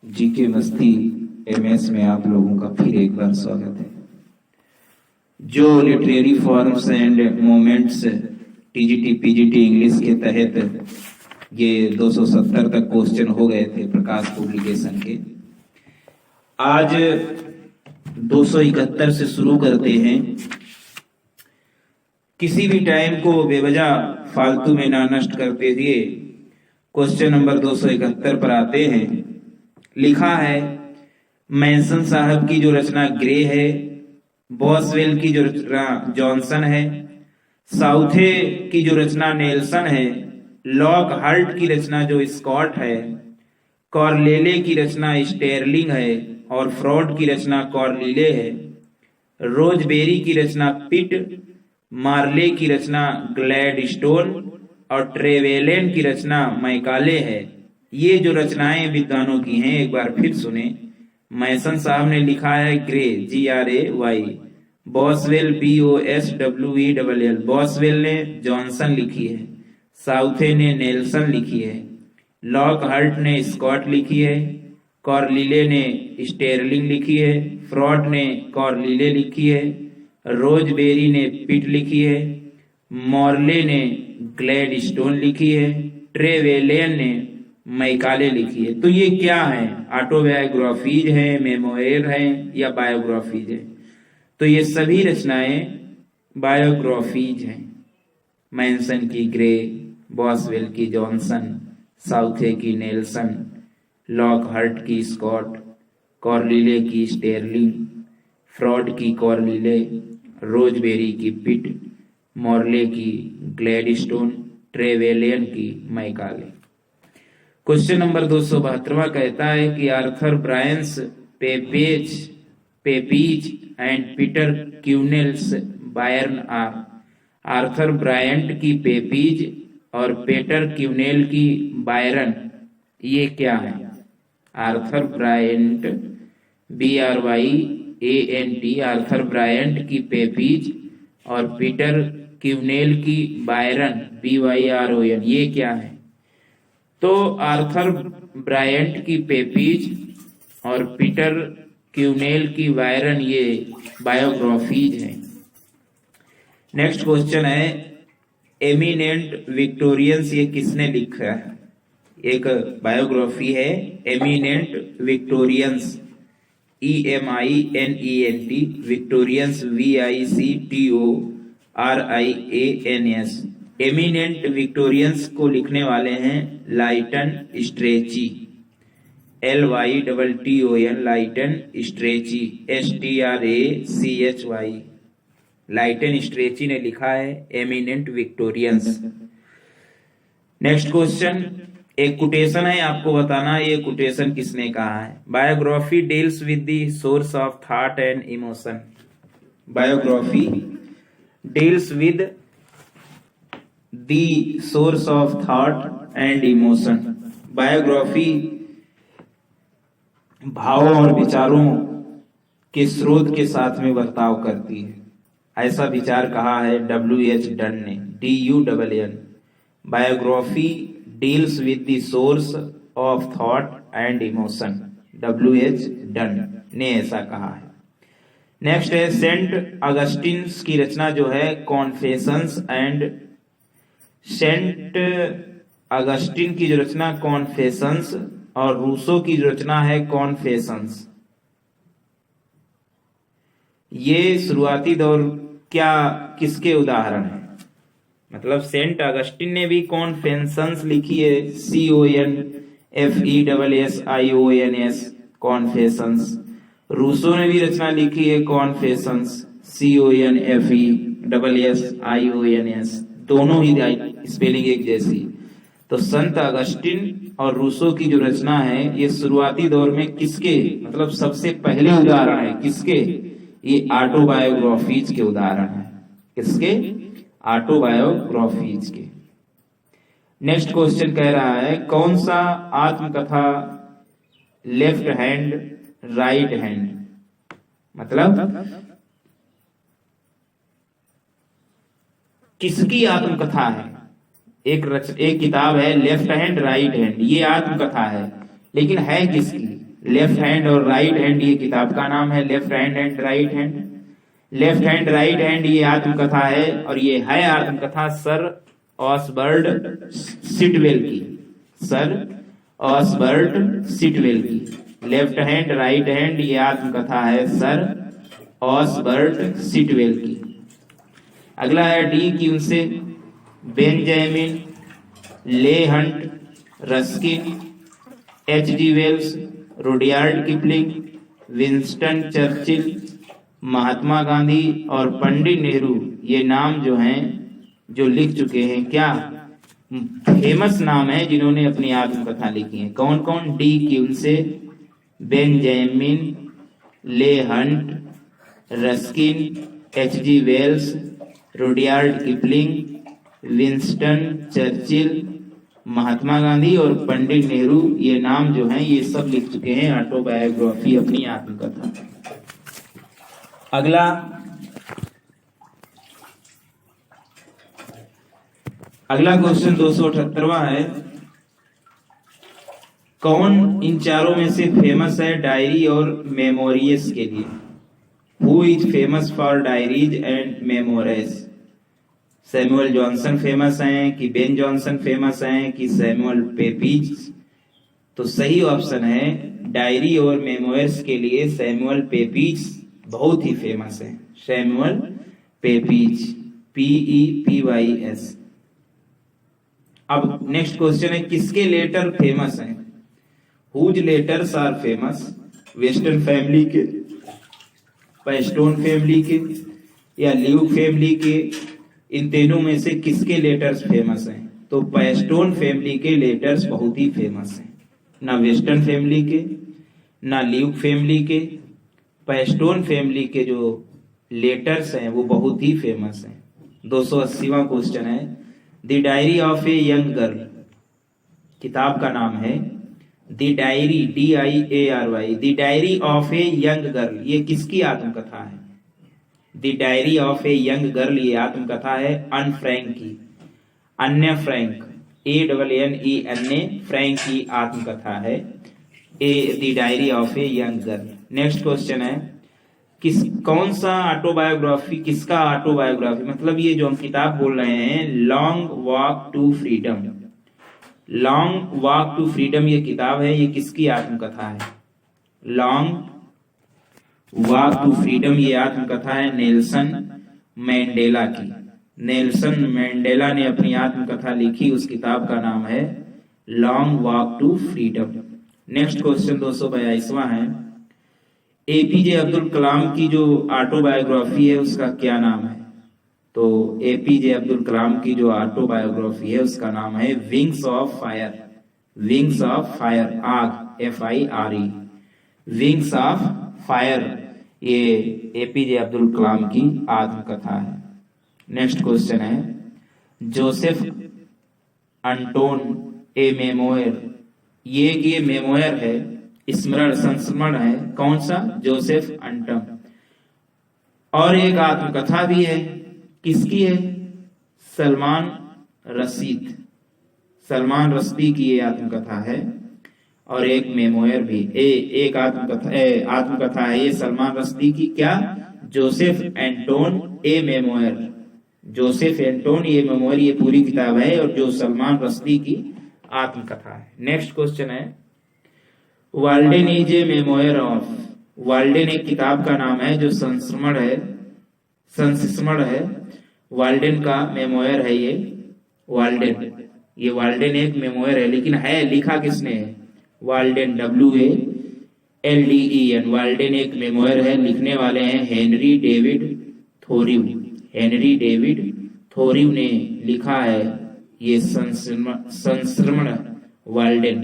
GK मस्ती MS में आप लोगों का फिर एक बार स्वागत है। जो literary forms and moments TGT PGT English के तहत ये 270 तक क्वेश्चन हो गए थे प्रकाश पब्लिकेशन के। आज 271 से शुरू करते हैं। किसी भी टाइम को बेवजह फालतू में ना नष्ट करते हुए क्वेश्चन नंबर 271 पर आते हैं। लिखा है मैसन साहब की जो रचना ग्रे है, बॉसवेल की जो रचना जॉनसन है, साउथे की जो रचना नेल्सन है, लॉक हार्ट की रचना जो स्कॉट है, कॉर्लेले की रचना स्टेरलिंग है और फ्रॉड की रचना कॉर्लिले है, रोजबेरी की रचना पिट, मार्ले की रचना ग्लैडस्टोन और ट्रेवेलेन की रचना मैकाले है। ये जो रचनाएं विद्वानों की हैं एक बार फिर सुने। मैसन साहब ने लिखा है grey GRAY, Boswell BOSWELL, Boswell ने जॉनसन लिखी है, साउथे ने नेल्सन लिखी है, लॉक हार्ट ने स्कॉट लिखी है, कॉर्लिले ने स्टेरलिंग लिखी है, फ्रॉड ने कॉर्लिले लिखी है, रोजबेरी ने पिट लिखी है, मॉर्ले ने ग्लैडस्टोन लिखी है, ट्रेवेलेन ने मैकाले लिखी है। तो ये क्या है? ऑटोबायोग्राफीज है, मेमोयर है या बायोग्राफीज है? तो ये सभी रचनाएं बायोग्राफीज हैं। मैनसन की ग्रे, बॉसवेल की जॉनसन, साउथे की नेल्सन, लॉक हार्ट की स्कॉट, कॉर्लिले की स्टेरलिंग, फ्रॉड की कॉर्लिले, रोजबेरी की पिट, मॉर्ले की ग्लैडस्टोन, ट्रेवेलियन की मैकाले। क्वेश्चन नंबर 272 कहता है कि Arthur Bryant's Pepys and Peter Quennell's Byron are. Arthur Bryant की पेपीज और पीटर क्यूनेल की बायरन, ये क्या है? Arthur Bryant BRYANT, Arthur Bryant की पेपीज और पीटर क्यूनेल की बायरन BYRON, ये क्या है? तो आर्थर ब्रायंट की पेपीज और पीटर क्यूनेल की बायरन ये बायोग्राफीज हैं। नेक्स्ट क्वेश्चन है एमिनेंट विक्टोरियंस, ये किसने लिखा है? एक बायोग्राफी है eminent Victorians, EMINENT, Victorians VICTORIANS। Eminent Victorians को लिखने वाले हैं लाइटन स्ट्रेची, LYTTON, लाइटन स्ट्रेची, STRACHY, लाइटन स्ट्रेची ने लिखा है एमिनेंट विक्टोरियंस। नेक्स्ट क्वेश्चन, एक कोटेशन है, आपको बताना ये कोटेशन किसने कहा है। Biography deals with the source of thought and emotion. Biography deals with the source of thought and emotion. Biography भावों और विचारों के स्रोत के साथ में बर्ताव करती है, ऐसा विचार कहा है WH डन ने, DUNN। Biography deals with the source of thought and emotion, WH done ने ऐसा कहा है। नेक्स्ट है सेंट अगस्टिन की रचना जो है कॉन्फेशंस एंड, सेंट अगस्टिन की जो रचना कॉन्फेशंस और रूसो की जो रचना है कॉन्फेशंस, ये शुरुआती दौर क्या किसके उदाहरण है? मतलब सेंट अगस्टिन ने भी कॉन्फेशंस लिखी है, CONFESSIONS, कॉन्फेशंस। रूसो ने भी रचना लिखी है कॉन्फेशंस, CONFESSIONS, दोनों ही स्पेलिंग एक जैसी। तो संत अगस्टिन और रूसो की जो रचना है ये शुरुआती दौर में किसके, मतलब सबसे पहले उदाहरण है किसके? ये ऑटोबायोग्राफीज के उदाहरण है। किसके? ऑटोबायोग्राफीज के। नेक्स्ट क्वेश्चन कह रहा है कौन सा आत्मकथा लेफ्ट हैंड राइट हैंड, मतलब किसकी आत्मकथा है? एक किताब है लेफ्ट हैंड राइट हैंड, ये आत्मकथा है, लेकिन है किसकी? लेफ्ट हैंड और राइट हैंड ये किताब का नाम है, left hand and right hand. Left hand right hand ये आत्मकथा है, और ये है आत्मकथा सर ऑसबर्ट सिटवेल की, सर ऑसबर्ट सिटवेल की। लेफ्ट हैंड राइट हैंड ये आत्मकथा है सर ऑसबर्ट सिटवेल की। अगला है डी की उनसे Benjamin, Leigh Hunt, Ruskin, H.G. Wells, Rudyard Kipling, Winston Churchill, Mahatma Gandhi और पंडित नेहरू ये नाम जो हैं जो लिख चुके हैं, क्या फेमस नाम है जिन्होंने अपनी आत्मकथा लिखी है। कौन कौन? डी की उनसे Benjamin, Leigh Hunt, Ruskin, H.G. Wells, Rudyard Kipling, Winston Churchill, Mahatma Gandhi और पंडित नेहरू ये नाम जो हैं ये सब लिख चुके हैं ऑटोबायोग्राफी, अपनी आत्मकथा। अगला क्वेश्चन 278वां है, कौन इन चारों में से फेमस है डायरी और मेमोरियस के लिए? Who is famous for diaries and memories? Samuel Johnson famous हैं कि बेन जॉनसन फेमस हैं कि सैमुअल पेपीज? तो सही ऑप्शन है डायरी और मेमोयर्स के लिए सैमुअल पेपीज बहुत ही फेमस है। Samuel Pepys, PEPYS। अब नेक्स्ट क्वेश्चन है, किसके लेटर फेमस हैं? Whose letters are famous? Western family के, पैस्टोन फैमिली के या ल्यूक फैमिली के? इन तीनों में से किसके लेटर्स फेमस हैं? तो पैस्टोन फैमिली के लेटर्स बहुत ही फेमस हैं, ना वेस्टर्न फैमिली के ना ल्यूक फैमिली के। पैस्टोन फैमिली के जो लेटर्स हैं वो बहुत ही फेमस हैं। 280वां क्वेश्चन है, the diary of a young girl, किताब का नाम है the diary, DIARY, the diary of a young girl, ये किसकी आत्मकथा है? The diary of a young girl ये आत्मकथा है अन फ्रैंक की, अन्य फ्रैंक, ANNE फ्रैंक की आत्मकथा है the diary of a young girl. Next question है, कौन सा ऑटोबायोग्राफी, किसका ऑटोबायोग्राफी, मतलब ये जो हम किताब बोल रहे हैं long walk to freedom, long walk to freedom ये किताब है, ये किसकी आत्मकथा है? लॉन्ग वॉक टू फ्रीडम ये आत्मकथा है नेल्सन मैंडेला की। नेल्सन मैंडेला ने अपनी आत्मकथा लिखी, उस किताब का नाम है long walk to freedom. Next question 282वां है, APJ अब्दुल कलाम की जो ऑटोबायोग्राफी है उसका क्या नाम है? तो APJ अब्दुल कलाम की जो ऑटोबायोग्राफी है उसका नाम है wings of fire, wings of fire, आग, FIRE, विंग्स ऑफ फायर ये APJ अब्दुल कलाम की आत्मकथा है। नेक्स्ट क्वेश्चन है, जोसेफ अंटोन ए मेमोयर, ये मेमोयर है, स्मरण संस्मरण है, कौन सा? जोसेफ अंटन। और एक आत्मकथा भी है, किसकी है? सलमान रशीद, सलमान रश्दी की ये आत्मकथा है, और एक मेमोयर भी, एक आत्मकथा है ये सलमान रश्दी की, क्या? जोसेफ एंटोन ए मेमोयर, जोसेफ एंटोन ये मेमोयर ये पूरी किताब है, और जो सलमान रश्दी की आत्मकथा है। नेक्स्ट क्वेश्चन है, Walden is a memoir of, Walden एक किताब का नाम है जो संस्मरण है, वाल्डेन का मेमोयर है ये वाल्डेन, ये वाल्डेन एक मेमोयर है, लेकिन है लिखा किसने है? वाल्डेन, WALDEN, वाल्डेन एक मेमोयर है, लिखने वाले हैं हेनरी डेविड थोरिव, हेनरी डेविड थोरिव ने लिखा है ये संस्मरण वाल्डेन।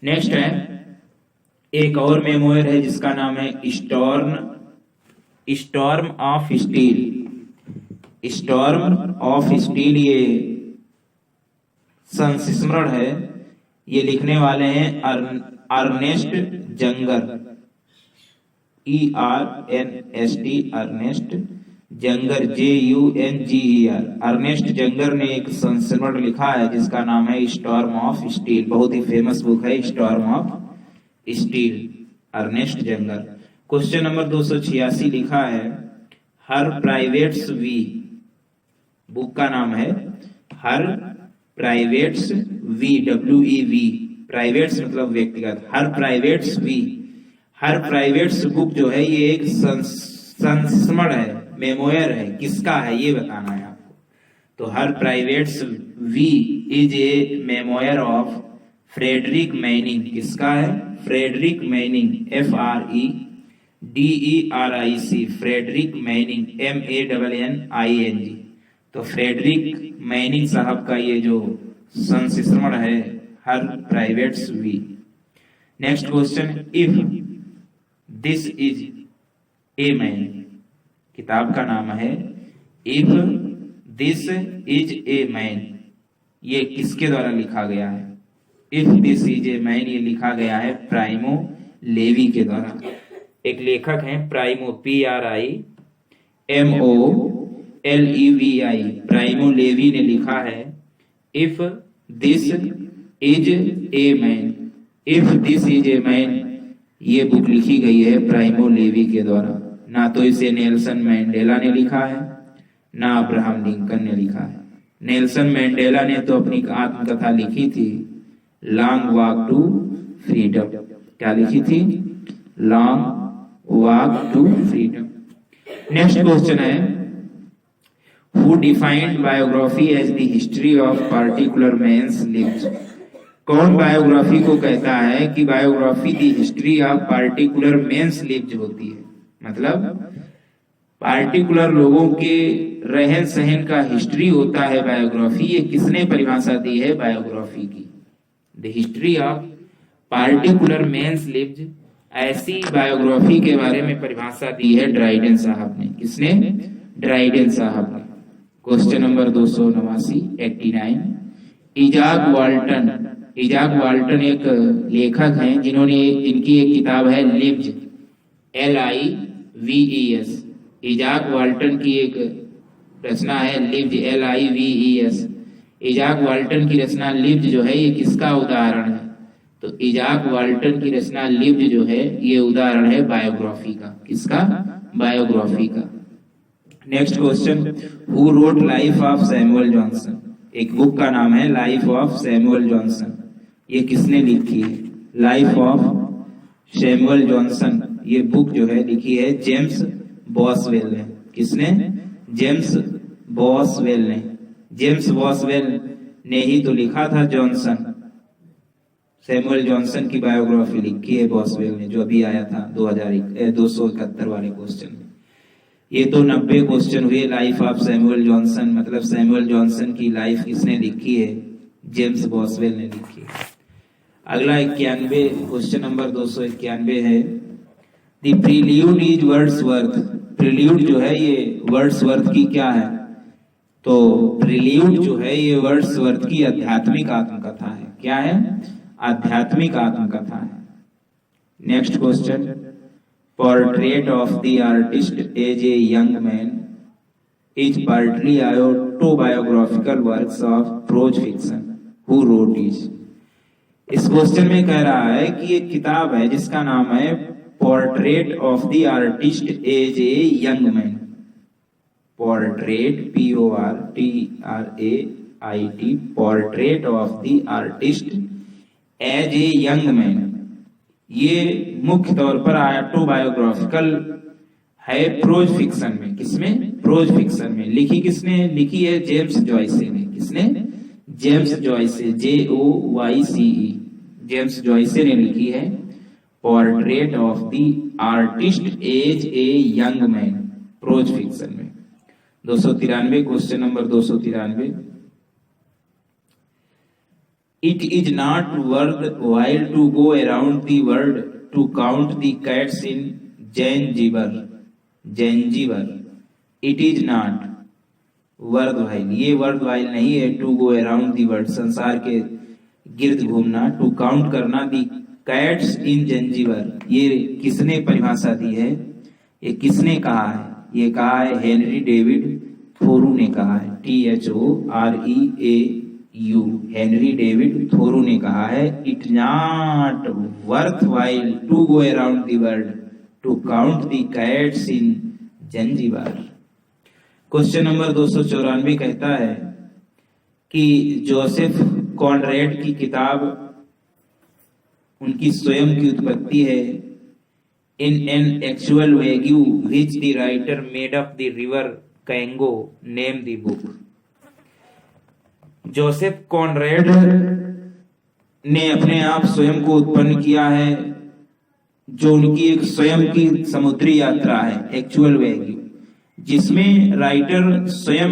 नेक्स्ट है, एक और मेमोयर है जिसका नाम है storm of steel, storm of steel ये संस्मरण है, ये लिखने वाले हैं Ernst Junger, ERNST, Ernst Junger, JUNGER, Ernst Junger ने एक संस्मरण लिखा है जिसका नाम है स्टॉर्म ऑफ स्टील, बहुत ही फेमस बुक है storm of steel, Ernst Junger. Question number 286 लिखा है हर प्राइवेट्स वी, बुक का नाम है her privates we, WEV, privates मतलब व्यक्तिगत, her privates we. Her privates book जो है ये एक संस्मरण है, मेमोयर है, किसका है ये बताना है आपको। तो her privates we is a memoir of Frederic Manning, किसका है? Frederic Manning, FREDERIC, Frederic Manning, MANNING। तो फ्रेडरिक मैनिंग साहब का ये जो संस्मरण है her privates we. Next question, if this is a man, किताब का नाम है if this is a man, ये किसके द्वारा लिखा गया है? If this is a man ये लिखा गया है प्राइमो लेवी के द्वारा। एक लेखक हैं प्राइमो, PRIMOLEVI, प्राइमो लेवी ने लिखा है if this is a man. If this is a man ये बुक लिखी गई है प्राइमो लेवी के द्वारा। ना तो इसे नेल्सन मैंडेला ने लिखा है ना अब्राहम लिंकन ने लिखा है। नेल्सन मैंडेला ने तो अपनी आत्मकथा लिखी थी लॉन्ग वॉक टू फ्रीडम, क्या लिखी थी? Long walk to freedom. Next question है who defined biography as the history of particular man's lives. कौन बायोग्राफी को कहता है कि biography the history of particular men's lives होती है? मतलब पार्टिकुलर लोगों के रहन सहन का हिस्ट्री होता है बायोग्राफी। ये किसने परिभाषा दी है बायोग्राफी की? The history of particular men's lives, ऐसी बायोग्राफी के बारे में परिभाषा दी है ड्राइडन साहब ने। किसने? ड्राइडन साहब ने। Question number 289, Ijak Walton. Ijak Walton एक लेखक हैं जिनकी एक किताब है लिव्स, LIVES। इजाक वाल्टन की एक रचना है लिव्स, LIVES। इजाक वाल्टन की रचना लिव्स जो है ये किसका उदाहरण है? तो इजाक वाल्टन की रचना लिव्स जो है ये उदाहरण है बायोग्राफी का। किसका? बायोग्राफी का। Next question, who wrote life of Samuel Johnson. एक बुक का नाम है लाइफ ऑफ सैमुअल जॉनसन। ये किसने लिखी है? लाइफ ऑफ सैमुअल जॉनसन ये बुक जो है लिखी है जेम्स बॉसवेल ने। किसने? जेम्स बॉसवेल ने। जेम्स बॉसवेल ने ही तो लिखा था जॉनसन, सैमुअल जॉनसन की बायोग्राफी लिखी है बॉसवेल ने, जो अभी आया था 271 वाले क्वेश्चन में। ये तो 90 क्वेश्चन हुए लाइफ ऑफ सैमुअल जॉनसन, मतलब सैमुअल जॉनसन की लाइफ किसने लिखी है? जेम्स बॉसवेल ने लिखी है। अगला 91 क्वेश्चन नंबर 291 है the prelude is Wordsworth. Prelude जो है ये वर्ड्सवर्थ की क्या है? तो प्रील्यूड जो है ये वर्ड्सवर्थ की आध्यात्मिक आत्मकथा है। क्या है? आध्यात्मिक आत्मकथा है। Next question, portrait of the artist as a young man is partly autobiographical works of prose fiction, who wrote it. इस क्वेश्चन में कह रहा है कि एक किताब है जिसका नाम है portrait of the artist as a young man. Portrait, PORTRAIT, portrait of the artist as a young man. ये मुख्य तौर पर ऑटोबायोग्राफिकल है प्रोज फिक्शन में। किसमें? प्रोज फिक्शन में। लिखी किसने? लिखी है जेम्स जॉयसे ने। किसने? James Joyce, JOYCE, James Joyce ने लिखी है portrait of the artist as a young man, prose fiction में। 293 question number 293, It is not worthwhile to go around the world to count the cats in Zanzibar. It is not worthwhile, ये worthwhile नहीं है। to go around the world, संसार के गिर्द घूमना, to count करना। the cats in Zanzibar, ये किसने परिभाषा दी है? ये किसने कहा है? ये कहा है हेनरी डेविड थोरू ने कहा है, THOREAU U. Henry David Thoreau ने कहा है, it not worth while to go around the world to count the cats in Zanzibar. Question number 294 कहता है कि जोसेफ कॉनरेड की किताब उनकी स्वयं की उत्पत्ति है। In an actual voyage which the writer made of the river Congo name the book. Joseph Conrad ने अपने आप स्वयं को उत्पन्न किया है, जो उनकी एक स्वयं की समुद्री यात्रा है, एक्चुअल वेग्यू, जिसमें राइटर स्वयं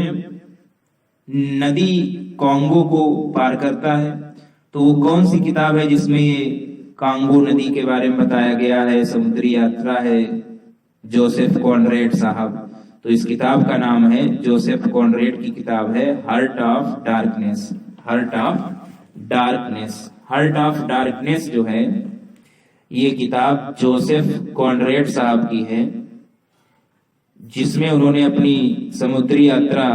नदी कांगो को पार करता है। तो वो कौन सी किताब है जिसमें ये कांगो नदी के बारे में बताया गया है, समुद्री यात्रा है, जोसेफ कॉनरेड साहब। तो इस किताब का नाम है, जोसेफ कॉनरेड की किताब है heart of darkness. Heart of darkness. Heart of darkness जो है ये किताब जोसेफ कॉनरेड साहब की है, जिसमें उन्होंने अपनी समुद्री यात्रा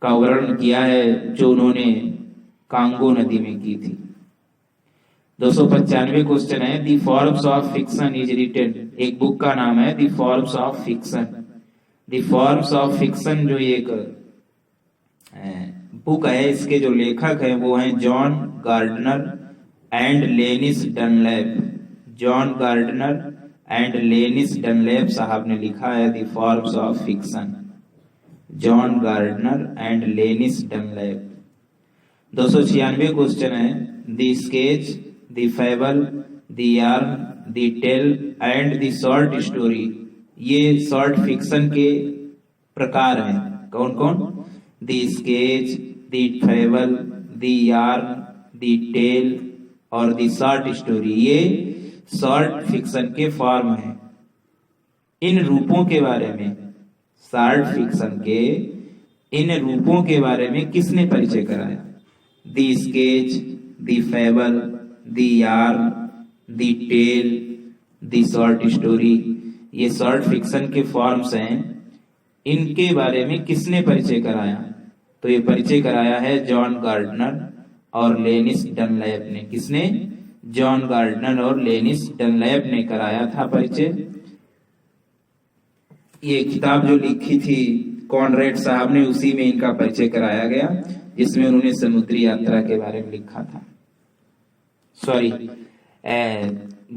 का वर्णन किया है जो उन्होंने कांगो नदी में की थी। 295 क्वेश्चन है, the forms of fiction is written. एक बुक का नाम है the forms of fiction. The forms of fiction जो एक बुक है, इसके जो लेखक है वो हैं John Gardner and Lennis Dunlap. John Gardner and Lennis Dunlap साहब ने लिखा है the forms of fiction. John Gardner and Lennis Dunlap. 296 question है, the sketch, the fable, the yarn, the tale and the short story. ये short fiction के प्रकार हैं। कौन कौन? The sketch, the fable, the yarn, the tale और the short story, ये short fiction के फॉर्म हैं। इन रूपों के बारे में, शॉर्ट फिक्शन के इन रूपों के बारे में किसने परिचय कराया? The sketch, the fable, the yarn, the tale, the short story, ये शॉर्ट फिक्शन के फॉर्म्स हैं। इनके बारे में किसने परिचय कराया? तो ये परिचय कराया है जॉन गार्डनर और लेनिस डनलैप ने। किसने? जॉन गार्डनर और लेनिस डनलैप ने कराया था परिचय। ये किताब जो लिखी थी कॉनरेड साहब ने, उसी में इनका परिचय कराया गया, जिसमें उन्होंने समुद्री यात्रा के बारे में लिखा था। सॉरी,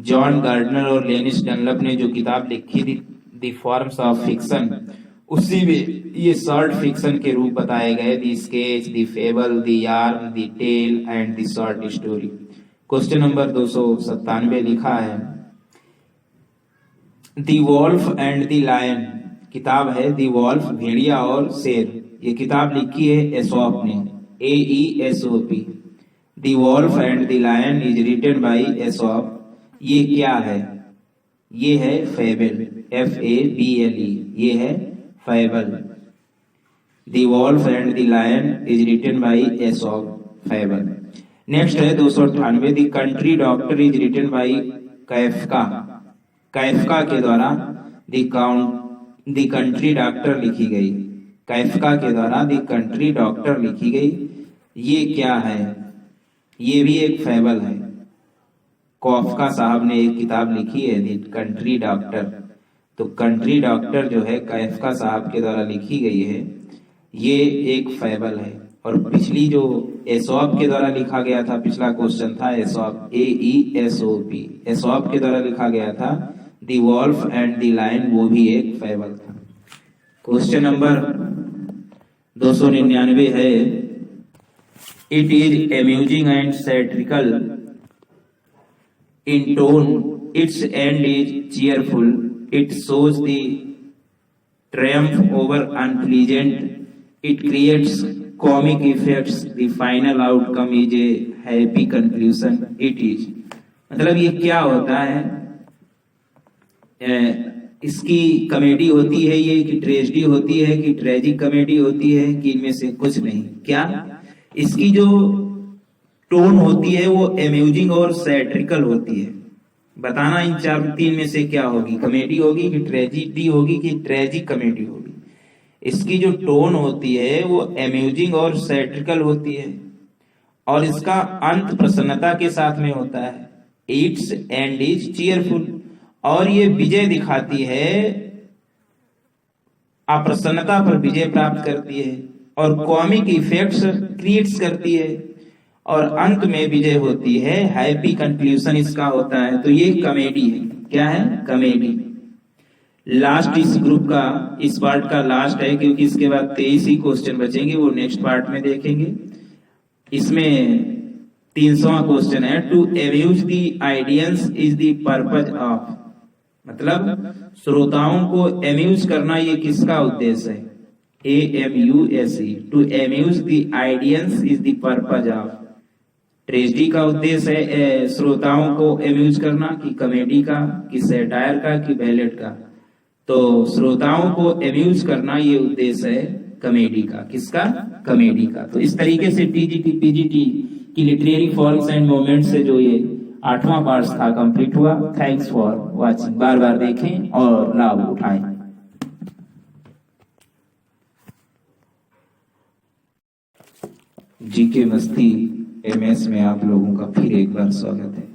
जॉन गार्डनर और लेनिस डनलैप ने जो किताब लिखी थी द फॉर्म्स ऑफ फिक्शन, उसी में ये शॉर्ट फिक्शन के रूप बताए गए, the sketch, the fable, the yarn, the tale and the short story. Question number 297 लिखा है, the wolf and the lion. किताब है द वॉल्फ, भेड़िया और शेर। ये किताब लिखी है एसोप ने, AESOP। The wolf and the lion is written by Aesop. ये क्या है? ये है फेबल, FABLE, ये है fable. The wolf and the lion is written by Aesop, fable. Next है 298, the country doctor is written by Kafka. Kafka के द्वारा द कंट्री डॉक्टर लिखी गई। कैफका के द्वारा द कंट्री डॉक्टर लिखी गई। ये क्या है? ये भी एक फेबल है। कॉफका साहब ने एक किताब लिखी है द कंट्री डॉक्टर। तो कंट्री डॉक्टर जो है कैफका साहब के द्वारा लिखी गई है, ये एक फेबल है। और पिछली जो एसोप के द्वारा लिखा गया था, पिछला क्वेश्चन था एसोप, AESOP, एसोप के द्वारा लिखा गया था the wolf and the lion, वो भी एक फेबल था। क्वेश्चन नंबर 299 है, it is amusing and satirical in tone, its end is cheerful, it shows the triumph over unpleasant, it creates comic effects, the final outcome is a happy conclusion, it is. मतलब ये क्या होता है? इसकी comedy होती है ये, कि ट्रेजेडी होती है, कि ट्रेजिक कॉमेडी होती है, कि इनमें से कुछ नहीं? क्या इसकी जो टोन होती है वो अम्यूजिंग और सैटिरिकल होती है। बताना इन तीन में से क्या होगी? कॉमेडी होगी कि ट्रेजिडी होगी कि ट्रेजिक कॉमेडी होगी? इसकी जो टोन होती है वो अम्यूजिंग और सैटिरिकल होती है, और इसका अंत प्रसन्नता के साथ में होता है। इट्स एंड इज चीयरफुल, और ये विजय दिखाती है, अप्रसन्नता पर विजय प्राप्त करती है, और कॉमिक इफेक्ट्स क्रिएट्स करती है, और अंत में विजय होती है, हैप्पी कंक्लूजन इसका होता है। तो ये कॉमेडी है। क्या है? कॉमेडी। लास्ट इस ग्रुप का, इस पार्ट का लास्ट है, क्योंकि इसके बाद 23 ही क्वेश्चन बचेंगे, वो नेक्स्ट पार्ट में देखेंगे। इसमें 300वां क्वेश्चन है, to amuse the audience is the purpose of, मतलब श्रोताओं को अम्यूज करना ये किसका उद्देश्य है? AMUSE, to amuse the audience is the purpose of. Tragedy का उद्देश्य है श्रोताओं को अम्यूज करना, कि कॉमेडी का, कि सैटायर का, कि बैलेट का? तो श्रोताओं को अम्यूज करना ये उद्देश्य है कॉमेडी का। किसका? कॉमेडी का। तो इस तरीके से TGT PGT की लिटरेरी फॉर्म्स एंड मोमेंट्स से जो ये 8वां पार्ट था कंप्लीट हुआ। Thanks for watching. बार बार देखें और लाभ उठाएं। GK मस्ती MS में आप लोगों का फिर एक बार स्वागत है।